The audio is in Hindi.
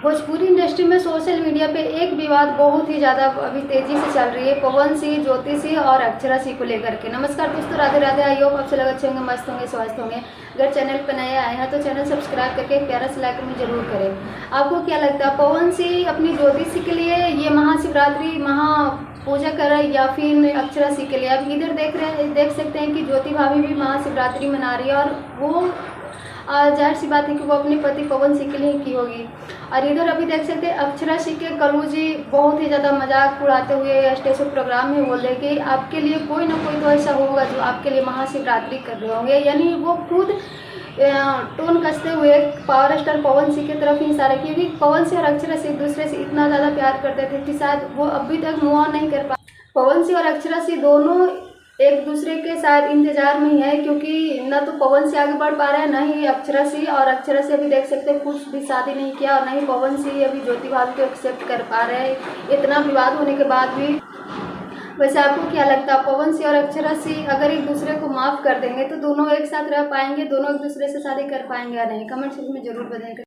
भोजपुरी इंडस्ट्री में सोशल मीडिया पे एक विवाद बहुत ही ज़्यादा अभी तेज़ी से चल रही है, पवन सिंह, ज्योति सिंह और अक्षरा सिंह को लेकर के। नमस्कार दोस्तों, राधे राधे। आई होप आप सब लोग अच्छे होंगे, मस्त होंगे, स्वस्थ होंगे। अगर चैनल पर नए आए हैं तो चैनल सब्सक्राइब करके एक प्यारा सा लाइक में जरूर करें। आपको क्या लगता है, पवन सिंह अपनी ज्योति सिंह के लिए ये महाशिवरात्रि पूजा कर रहा है या फिर अक्षरा सिंह के लिए? आप इधर देख सकते हैं कि ज्योति भाभी भी महाशिवरात्रि मना रही है और वो जाहिर सी बात है कि वो अपने पति पवन सिंह के लिए की होगी। और इधर अभी देख सकते हैं अक्षरा सिंह के कल्लू जी बहुत ही ज़्यादा मजाक उड़ाते हुए स्टेज प्रोग्राम में बोल रहे कि आपके लिए कोई ना कोई तो ऐसा होगा जो आपके लिए महाशिवरात्रि कर रहे होंगे। यानी वो खुद टोन कसते हुए पावर स्टार पवन सिंह की तरफ ही इशारा, क्योंकि पवन सिंह और अक्षरा सिंह एक दूसरे से इतना ज़्यादा प्यार करते थे कि शायद वो अभी तक मूव ऑन नहीं कर पाए। पवन सिंह और अक्षरा सिंह दोनों एक दूसरे के साथ इंतजार में ही है, क्योंकि न तो पवन सिंह आगे बढ़ पा रहा है न ही अक्षरा सिंह। और अक्षरा सिंह अभी देख सकते हैं कुछ भी शादी नहीं किया और न ही पवन सिंह अभी ज्योति भाभी को एक्सेप्ट कर पा रहे हैं इतना विवाद होने के बाद भी। वैसे आपको क्या लगता है, पवन सिंह और अक्षरा सिंह अगर एक दूसरे को माफ़ कर देंगे तो दोनों एक साथ रह पाएंगे, दोनों एक दूसरे से शादी कर पाएंगे या नहीं? कमेंट सेक्शन में जरूर बताएंगे।